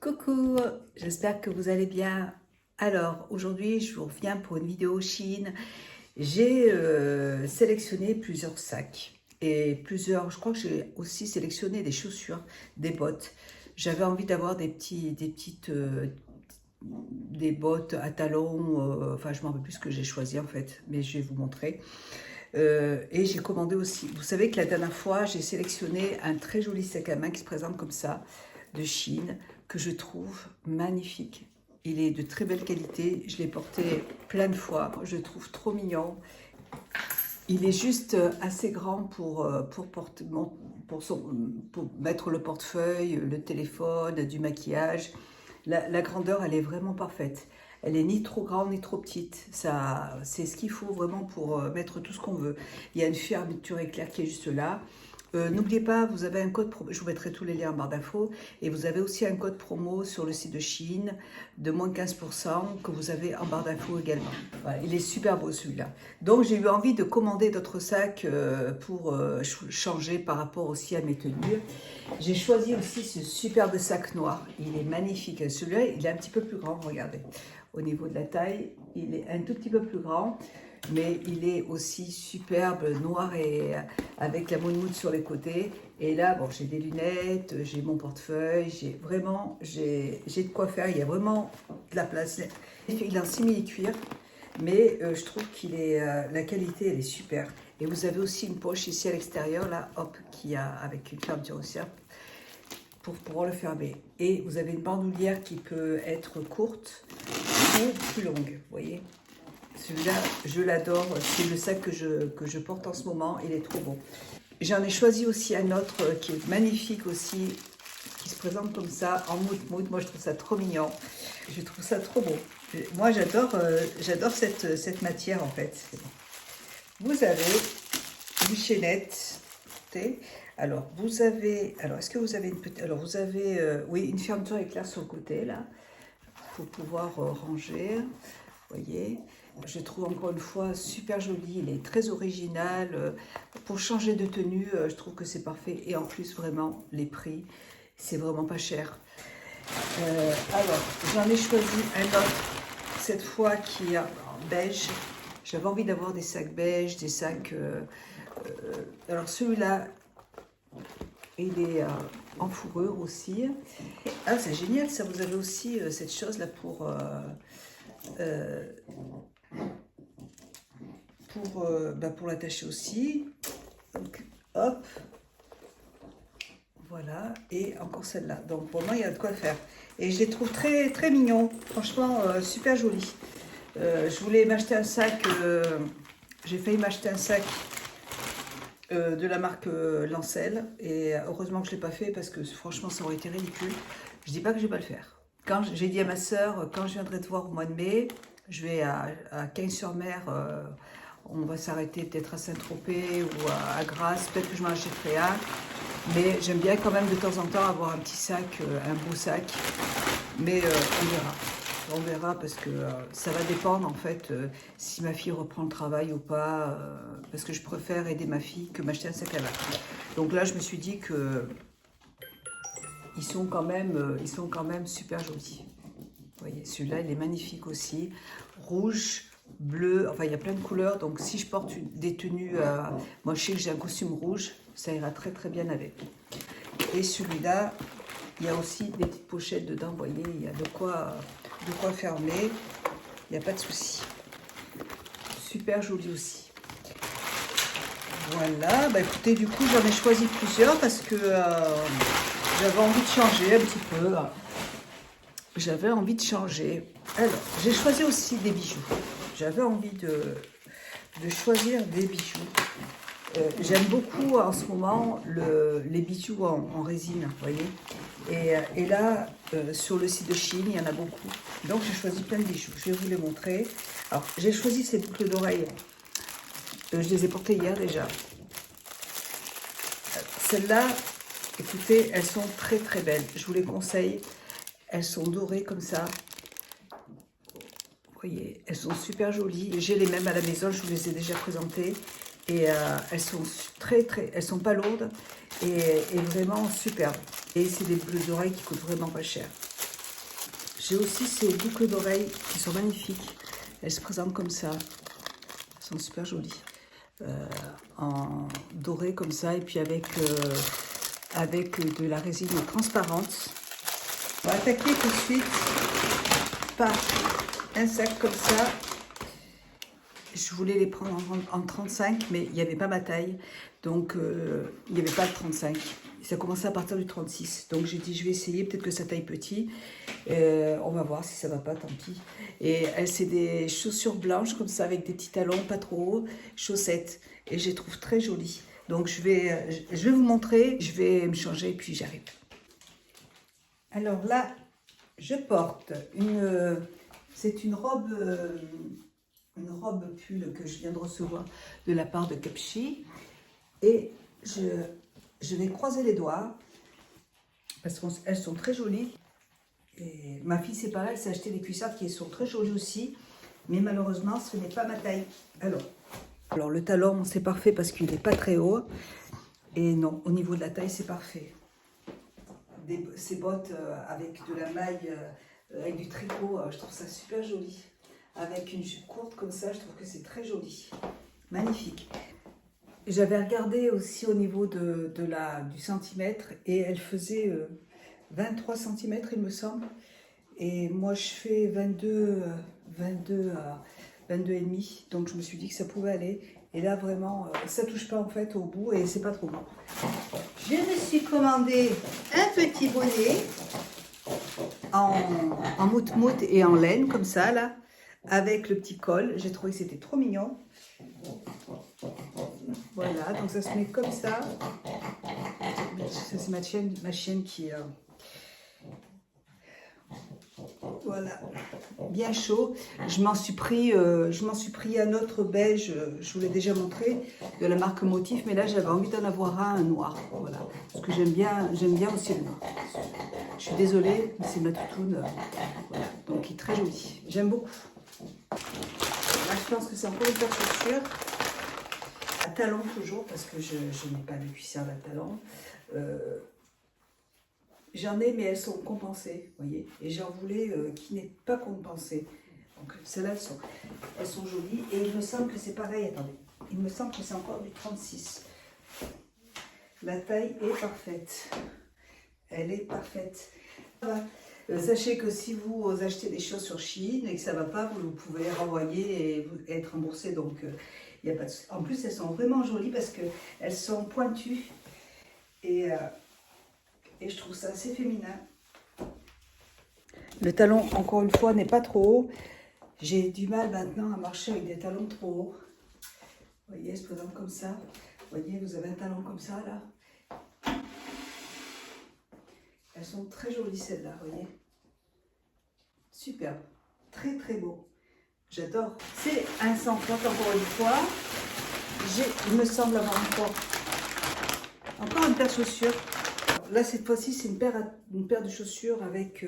Coucou, j'espère que vous allez bien. Alors, aujourd'hui, je vous reviens pour une vidéo Chine. J'ai sélectionné plusieurs sacs et je crois que j'ai aussi sélectionné des chaussures, des bottes. J'avais envie d'avoir des bottes à talons, enfin, je ne me rappelle plus ce que j'ai choisi en fait, mais je vais vous montrer. Et j'ai commandé aussi. Vous savez que la dernière fois, j'ai sélectionné un très joli sac à main qui se présente comme ça, de Chine, que je trouve magnifique. Il est de très belle qualité. Je l'ai porté plein de fois. Je le trouve trop mignon. Il est juste assez grand pour mettre le portefeuille, le téléphone, du maquillage. La grandeur, elle est vraiment parfaite. Elle est ni trop grande ni trop petite. Ça, c'est ce qu'il faut vraiment pour mettre tout ce qu'on veut. Il y a une fermeture éclair qui est juste là. N'oubliez pas, vous avez un code promo, je vous mettrai tous les liens en barre d'infos, et vous avez aussi un code promo sur le site de Chine de moins 15% que vous avez en barre d'infos également. Voilà, il est super beau celui-là. Donc j'ai eu envie de commander d'autres sacs pour changer par rapport aussi à mes tenues. J'ai choisi aussi ce superbe sac noir, il est magnifique. Celui-là, il est un petit peu plus grand, regardez. Au niveau de la taille, il est un tout petit peu plus grand. Mais il est aussi superbe, noir et avec la moune sur les côtés. Et là, bon, j'ai des lunettes, j'ai mon portefeuille, j'ai de quoi faire. Il y a vraiment de la place. Il est en simili-cuir, mais je trouve la qualité, elle est super. Et vous avez aussi une poche ici à l'extérieur, là, hop, avec une fermeture aussi pour pouvoir le fermer. Et vous avez une bandoulière qui peut être courte ou plus longue, vous voyez. Celui-là, je l'adore. C'est le sac que je porte en ce moment. Il est trop beau. J'en ai choisi aussi un autre qui est magnifique aussi, qui se présente comme ça, en mout-mout. Moi, je trouve ça trop mignon. Je trouve ça trop beau. Moi, j'adore cette matière, en fait. Vous avez une chaînette. Alors, est-ce que vous avez une petite... Alors, vous avez, oui, une fermeture éclair sur le côté, là. Il faut pouvoir ranger. Vous voyez, je trouve encore une fois super joli, il est très original. Pour changer de tenue, je trouve que c'est parfait. Et en plus, vraiment, les prix, c'est vraiment pas cher. Alors, j'en ai choisi un autre, cette fois qui est en beige. J'avais envie d'avoir des sacs beige, des sacs... alors celui-là, il est en fourrure aussi. Ah, c'est génial, ça, vous avez aussi cette chose-là pour l'attacher aussi. Donc, hop, voilà, et encore celle-là. Donc pour moi, il y a de quoi faire. Et je les trouve très très mignons, franchement, super jolis. Je voulais m'acheter un sac, j'ai failli m'acheter un sac de la marque Lancel, et heureusement que je ne l'ai pas fait parce que franchement, ça aurait été ridicule. Je dis pas que je vais pas le faire. Quand j'ai dit à ma soeur, quand je viendrai te voir au mois de mai, je vais à Cagnes-sur-Mer, on va s'arrêter peut-être à Saint-Tropez ou à Grasse, peut-être que je m'en achèterai un. Mais j'aime bien quand même de temps en temps avoir un petit sac, un beau sac. Mais on verra. On verra parce que ça va dépendre en fait si ma fille reprend le travail ou pas. Parce que je préfère aider ma fille que m'acheter un sac à main. Donc là, je me suis dit que ils sont quand même super jolis. Vous voyez, celui-là, il est magnifique aussi. Rouge, bleu, enfin, il y a plein de couleurs. Donc, si je porte des tenues... moi, je sais que j'ai un costume rouge. Ça ira très, très bien avec. Et celui-là, il y a aussi des petites pochettes dedans. Vous voyez, il y a de quoi fermer. Il n'y a pas de souci. Super joli aussi. Voilà. Bah, écoutez, du coup, j'en ai choisi plusieurs parce que j'avais envie de changer un petit peu. J'avais envie de changer. Alors, j'ai choisi aussi des bijoux. J'avais envie de choisir des bijoux. J'aime beaucoup en ce moment les bijoux en résine, vous voyez. Et là, sur le site de Chine, il y en a beaucoup. Donc, j'ai choisi plein de bijoux. Je vais vous les montrer. Alors, j'ai choisi ces boucles d'oreilles. Je les ai portées hier déjà. Celles-là, écoutez, elles sont très très belles. Je vous les conseille. Elles sont dorées comme ça. Vous voyez, elles sont super jolies. J'ai les mêmes à la maison, je vous les ai déjà présentées. Et elles sont elles sont pas lourdes et vraiment superbes. Et c'est des boucles d'oreilles qui coûtent vraiment pas cher. J'ai aussi ces boucles d'oreilles qui sont magnifiques. Elles se présentent comme ça. Elles sont super jolies. En doré comme ça et puis avec de la résine transparente. On va attaquer tout de suite par un sac comme ça. Je voulais les prendre en 35, mais il n'y avait pas ma taille, donc il n'y avait pas de 35. Ça commençait à partir du 36, donc j'ai dit je vais essayer, peut-être que ça taille petit. On va voir si ça va pas, tant pis. Et c'est des chaussures blanches comme ça avec des petits talons pas trop hauts, chaussettes, et je les trouve très jolies. Donc je vais vous montrer, je vais me changer et puis j'arrive. Alors là, je porte c'est une robe pull que je viens de recevoir de la part de Capchi. Et je vais croiser les doigts parce qu'elles sont très jolies. Et ma fille, c'est pareil, elle s'est acheté des cuissardes qui sont très jolies aussi. Mais malheureusement, ce n'est pas ma taille. Alors le talon, c'est parfait parce qu'il n'est pas très haut. Et non, au niveau de la taille, c'est parfait. Ces bottes avec de la maille, avec du tricot, je trouve ça super joli. Avec une jupe courte comme ça, je trouve que c'est très joli. Magnifique. J'avais regardé aussi au niveau du centimètre et elle faisait 23 cm il me semble. Et moi je fais 22 et demi. Donc je me suis dit que ça pouvait aller. Et là vraiment, ça touche pas en fait au bout et c'est pas trop grand. Je me suis commandé un petit bonnet en mout-mout et en laine comme ça là. Avec le petit col, j'ai trouvé que c'était trop mignon. Voilà, donc ça se met comme ça. C'est ma chienne qui... Voilà, bien chaud. Je m'en suis pris un autre beige, je vous l'ai déjà montré, de la marque Motif, mais là j'avais envie d'en avoir un noir. Voilà, parce que j'aime bien aussi le noir. Je suis désolée, mais c'est ma toutoune. Voilà, donc il est très joli. J'aime beaucoup. Là, je pense que c'est encore une paire de chaussures à talons toujours parce que je n'ai pas de cuissard à talons. J'en ai, mais elles sont compensées, vous voyez. Et j'en voulais qui n'est pas compensée. Donc celles-là, elles sont jolies. Et il me semble que c'est pareil. Attendez, il me semble que c'est encore du 36. La taille est parfaite. Elle est parfaite. Voilà. Sachez que si vous achetez des choses sur Shein et que ça ne va pas, vous pouvez renvoyer et être remboursé. Donc, y a pas de... En plus, elles sont vraiment jolies parce qu'elles sont pointues. Et je trouve ça assez féminin. Le talon, encore une fois, n'est pas trop haut. J'ai du mal maintenant à marcher avec des talons trop hauts. Vous voyez, elles se présentent comme ça. Vous voyez, vous avez un talon comme ça, là. Elles sont très jolies, celles-là, vous voyez. Superbe. Très, très beau. J'adore. C'est un 130 encore une fois. Il me semble avoir encore une paire de chaussures. Là, cette fois-ci, c'est une paire de chaussures avec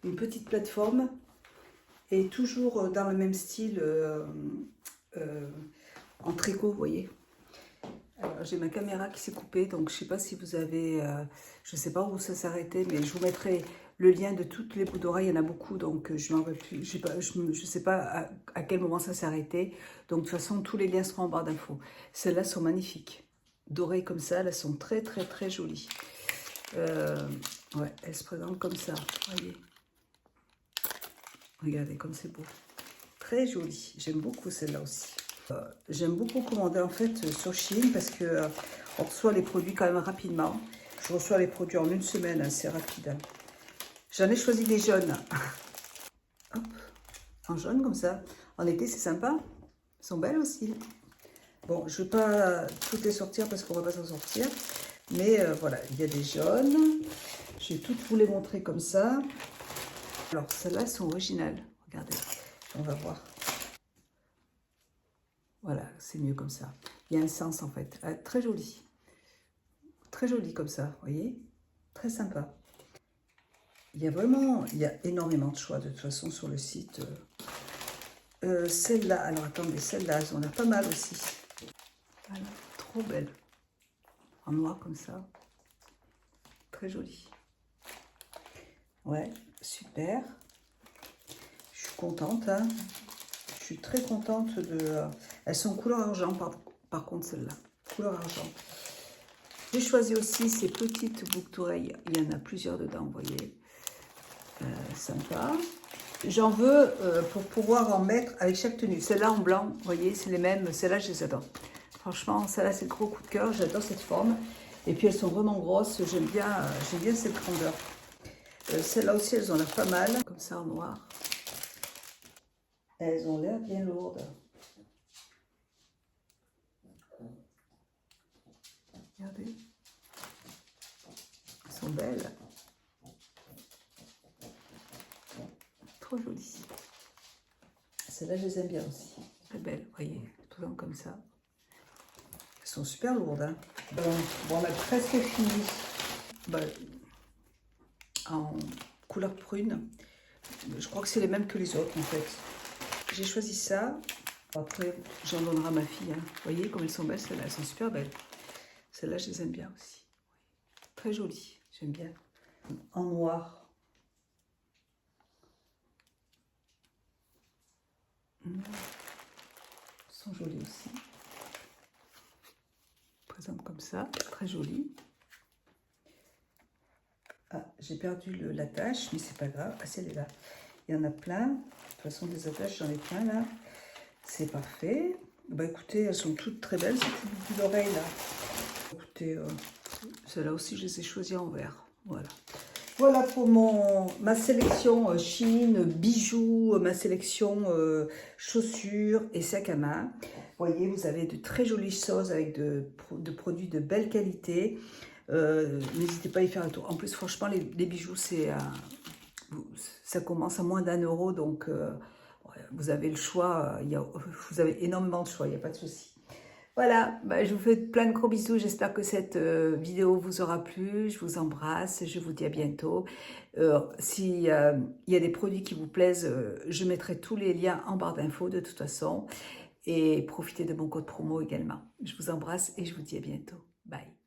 une petite plateforme et toujours dans le même style en tricot, vous voyez. Alors, j'ai ma caméra qui s'est coupée, donc je ne sais pas si vous avez... je ne sais pas où ça s'est arrêté, mais je vous mettrai le lien de toutes les boucles d'oreilles. Il y en a beaucoup, donc je n'en veux plus. Je ne sais pas à quel moment ça s'est arrêté. Donc, de toute façon, tous les liens seront en barre d'infos. Celles-là sont magnifiques. Dorées comme ça, elles sont très, très, très jolies. Ouais, elles se présentent comme ça, voyez. Regardez comme c'est beau. Très joli. J'aime beaucoup celle-là aussi. J'aime beaucoup commander en fait sur Shein parce que on reçoit les produits quand même rapidement. Je reçois les produits en une semaine, c'est rapide. Hein. J'en ai choisi des jaunes. Hop, en jaune comme ça. En été, c'est sympa. Elles sont belles aussi. Bon, je ne vais pas toutes les sortir parce qu'on ne va pas s'en sortir. Mais voilà, il y a des jaunes. Je vais toutes vous les montrer comme ça. Alors, celles-là sont originales. Regardez, on va voir. Voilà, c'est mieux comme ça. Il y a un sens en fait. Ah, très joli. Très joli comme ça, vous voyez. Très sympa. Il y a énormément de choix de toute façon sur le site. Celle-là, alors attendez, celle-là, elles ont l'air pas mal aussi. Voilà, trop belle. En noir comme ça. Très jolie. Ouais, super. contente. Hein. Je suis très contente de... Elles sont couleur argent par contre celles-là. Couleur argent. J'ai choisi aussi ces petites boucles d'oreilles. Il y en a plusieurs dedans, vous voyez. Sympa. J'en veux pour pouvoir en mettre avec chaque tenue. Celle-là en blanc, vous voyez, c'est les mêmes. Celles-là, je les adore. Franchement, celle-là, c'est le gros coup de cœur. J'adore cette forme. Et puis, elles sont vraiment grosses. J'aime bien cette grandeur. Celles-là aussi, elles ont l'air pas mal. Comme ça, en noir. Elles ont l'air bien lourdes. Regardez. Elles sont belles. Trop jolies. Celles-là, je les aime bien aussi. Très belles, vous voyez, tout le comme ça. Elles sont super lourdes. Hein. Bon, on a presque fini. En couleur prune. Je crois que c'est les mêmes que les autres, en fait. J'ai choisi ça. Après, j'en donnerai à ma fille. Hein. Vous voyez comme elles sont belles, celles-là. Elles sont super belles. Celles-là, je les aime bien aussi. Très jolies. J'aime bien. En noir. Elles sont jolies aussi. Présente comme ça. Très jolie. Ah, j'ai perdu l'attache, mais c'est pas grave. Ah, c'est là. Il y en a plein. De toute façon, des attaches, j'en ai plein là. C'est parfait. Bah écoutez, elles sont toutes très belles, ces petites boucles d'oreilles là. Écoutez, celles-là aussi, je les ai choisies en vert. Voilà. Voilà pour ma sélection Chine, bijoux, ma sélection chaussures et sacs à main. Vous voyez, vous avez de très jolies choses avec de produits de belle qualité. N'hésitez pas à y faire un tour. En plus, franchement, les bijoux, ça commence à moins d'1 euro. Donc, vous avez le choix. Vous avez énormément de choix, il n'y a pas de souci. Voilà, je vous fais plein de gros bisous. J'espère que cette vidéo vous aura plu. Je vous embrasse. Je vous dis à bientôt. S'il y a des produits qui vous plaisent, je mettrai tous les liens en barre d'infos de toute façon. Et profitez de mon code promo également. Je vous embrasse et je vous dis à bientôt. Bye.